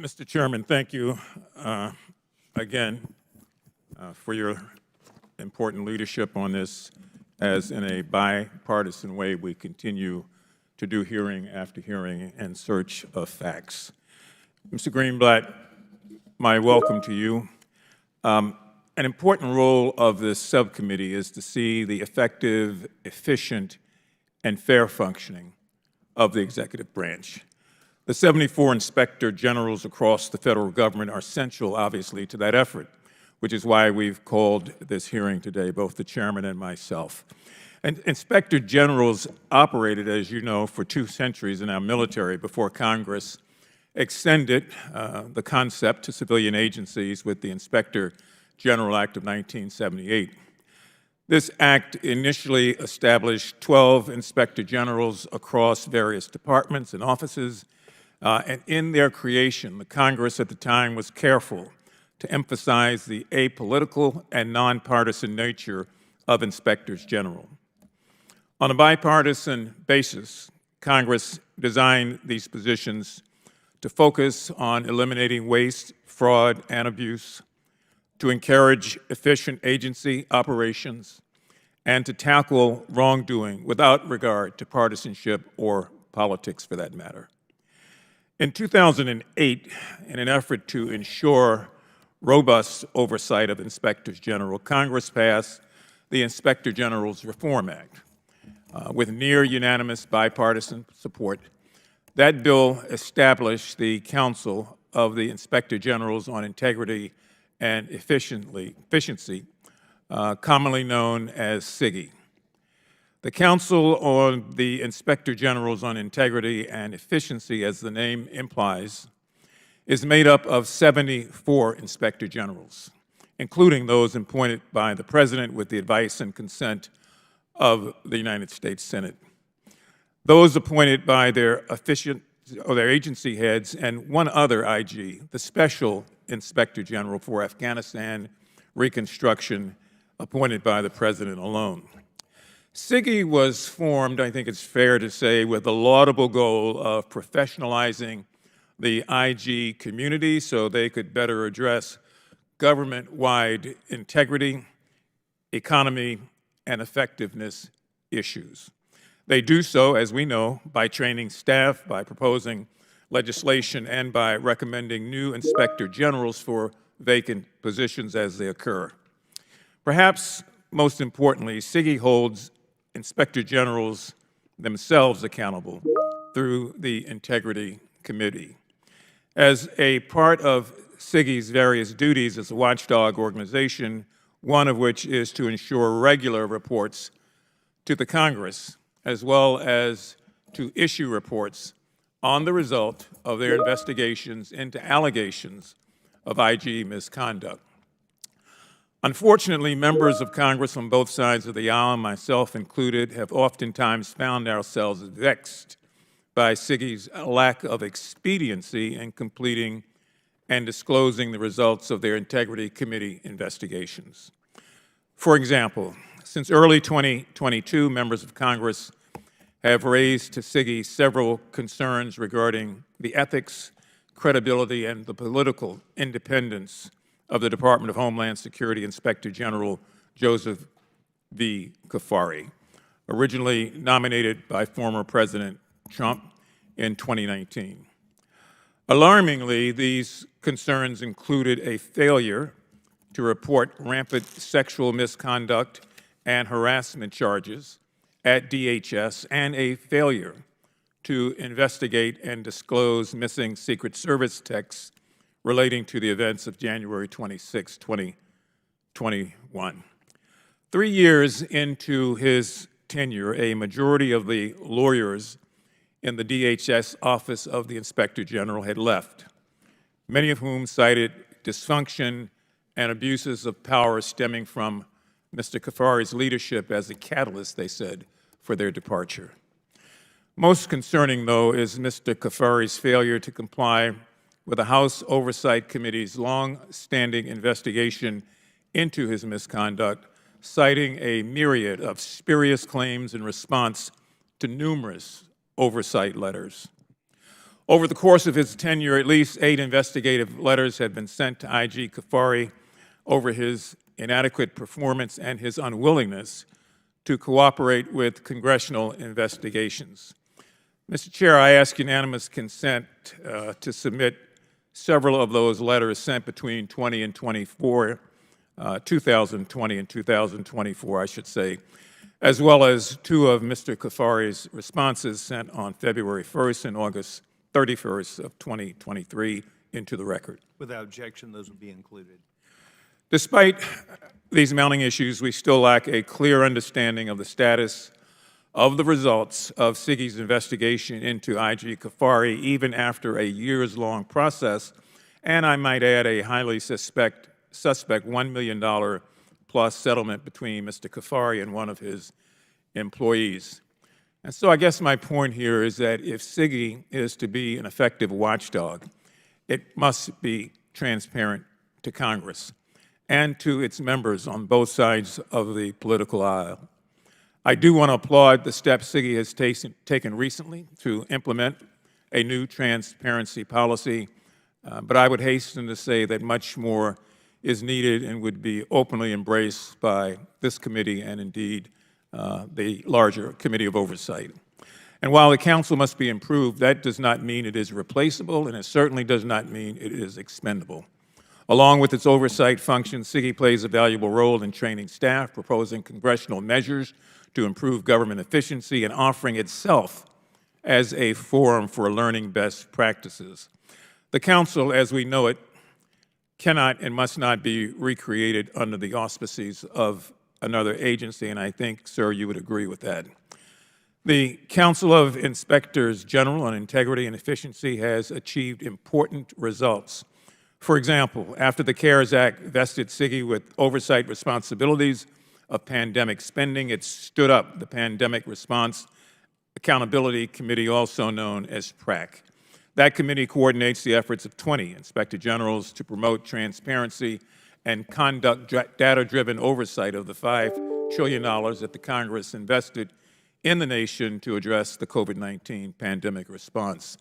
Mr. Chairman, thank you again for your important leadership on this, as in a bipartisan way we continue to do hearing after hearing in search of facts. Mr. Greenblatt, my welcome to you. An important role of this subcommittee is to see the effective, efficient, and fair functioning of the executive branch. The 74 Inspector Generals across the federal government are central, obviously, to that effort, which is why we've called this hearing today, both the chairman and myself. And Inspector Generals operated, as you know, for 2 centuries in our military before Congress extended the concept to civilian agencies with the Inspector General Act of 1978. This act initially established 12 Inspector Generals across various departments and offices, and in their creation, the Congress at the time was careful to emphasize the apolitical and nonpartisan nature of Inspectors General. On a bipartisan basis, Congress designed these positions to focus on eliminating waste, fraud, and abuse, to encourage efficient agency operations, and to tackle wrongdoing without regard to partisanship or politics, for that matter. In 2008, in an effort to ensure robust oversight of Inspectors General, Congress passed the Inspector General's Reform Act with near unanimous bipartisan support. That bill established the Council of the Inspector Generals on Integrity and Efficiency, commonly known as CIGIE. The Council on the Inspector Generals on Integrity and Efficiency, as the name implies, is made up of 74 Inspector Generals, including those appointed by the President with the advice and consent of the United States Senate. Those appointed by their agency heads and one other IG, the Special Inspector General for Afghanistan Reconstruction, appointed by the President alone. CIGIE was formed, I think it's fair to say, with the laudable goal of professionalizing the IG community so they could better address government-wide integrity, economy, and effectiveness issues. They do so, as we know, by training staff, by proposing legislation, and by recommending new Inspector Generals for vacant positions as they occur. Perhaps most importantly, CIGIE holds Inspector Generals themselves accountable through the Integrity Committee. As a part of CIGIE's various duties as a watchdog organization, one of which is to ensure regular reports to the Congress, as well as to issue reports on the result of their investigations into allegations of IG misconduct. Unfortunately, members of Congress on both sides of the aisle, myself included, have oftentimes found ourselves vexed by CIGIE's lack of expediency in completing and disclosing the results of their Integrity Committee investigations. For example, since early 2022, members of Congress have raised to CIGIE several concerns regarding the ethics, credibility, and the political independence of the Department of Homeland Security Inspector General Joseph V. Cuffari, originally nominated by former President Trump in 2019. Alarmingly, these concerns included a failure to report rampant sexual misconduct and harassment charges at DHS, and a failure to investigate and disclose missing Secret Service texts relating to the events of January 26, 2021. 3 years into his tenure, a majority of the lawyers in the DHS Office of the Inspector General had left, many of whom cited dysfunction and abuses of power stemming from Mr. Cuffari's leadership as a catalyst, they said, for their departure. Most concerning, though, is Mr. Cuffari's failure to comply with the House Oversight Committee's long-standing investigation into his misconduct, citing a myriad of spurious claims in response to numerous oversight letters. Over the course of his tenure, at least 8 investigative letters had been sent to IG Kafari over his inadequate performance and his unwillingness to cooperate with congressional investigations. Mr. Chair, I ask unanimous consent to submit several of those letters sent between 2020 and 2024, I should say, as well as 2 of Mr. Kafari's responses sent on February 1st and August 31st of 2023 into the record. Without objection, those will be included. Despite these mounting issues, we still lack a clear understanding of the status of the results of CIGIE's investigation into IG Kafari, even after a years-long process, and I might add a highly suspect $1 million plus settlement between Mr. Kafari and one of his employees. And so I guess my point here is that if CIGIE is to be an effective watchdog, it must be transparent to Congress and to its members on both sides of the political aisle. I do want to applaud the steps CIGIE has taken recently to implement a new transparency policy, but I would hasten to say that much more is needed and would be openly embraced by this committee and indeed the larger Committee of Oversight. And while the Council must be improved, that does not mean it is replaceable, and it certainly does not mean it is expendable. Along with its oversight function, CIGIE plays a valuable role in training staff, proposing congressional measures to improve government efficiency, and offering itself as a forum for learning best practices. The Council, as we know it, cannot and must not be recreated under the auspices of another agency, and I think, sir, you would agree with that. The Council of Inspectors General on Integrity and Efficiency has achieved important results. For example, after the CARES Act vested CIGIE with oversight responsibilities of pandemic spending, it stood up the Pandemic Response Accountability Committee, also known as PRAC. That committee coordinates the efforts of 20 Inspector Generals to promote transparency and conduct data-driven oversight of the $5 trillion that the Congress invested in the nation to address the COVID-19 pandemic response.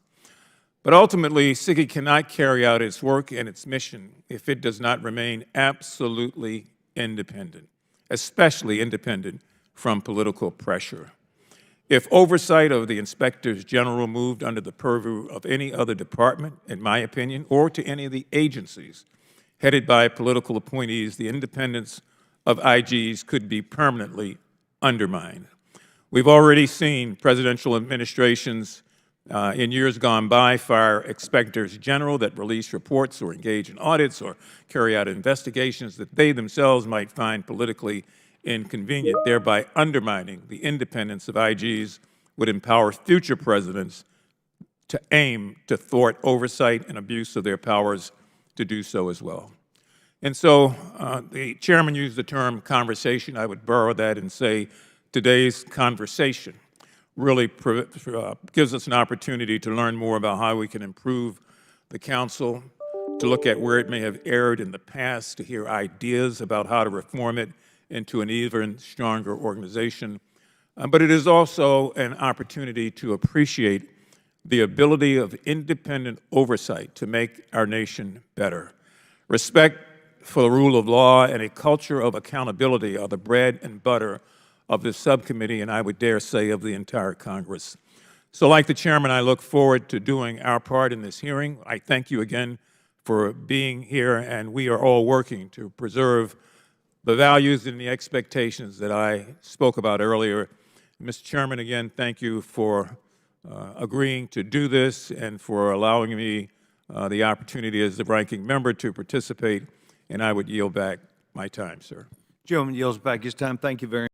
But ultimately, CIGIE cannot carry out its work and its mission if it does not remain absolutely independent, especially independent from political pressure. If oversight of the Inspectors General moved under the purview of any other department, in my opinion, or to any of the agencies headed by political appointees, the independence of IGs could be permanently undermined. We've already seen presidential administrations in years gone by fire inspectors general that release reports or engage in audits or carry out investigations that they themselves might find politically inconvenient, thereby undermining the independence of IGs, would empower future presidents to aim to thwart oversight and abuse of their powers to do so as well. And so the chairman used the term conversation. I would borrow that and say today's conversation really gives us an opportunity to learn more about how we can improve the council, to look at where it may have erred in the past, to hear ideas about how to reform it into an even stronger organization. But it is also an opportunity to appreciate the ability of independent oversight to make our nation better. Respect for the rule of law and a culture of accountability are the bread and butter of this subcommittee, and I would dare say of the entire Congress. So like the chairman, I look forward to doing our part in this hearing. I thank you again for being here, and we are all working to preserve the values and the expectations that I spoke about earlier. Mr. Chairman, again, thank you for agreeing to do this and for allowing me the opportunity as the ranking member to participate, and I would yield back my time, sir. Gentleman yields back his time. Thank you very much.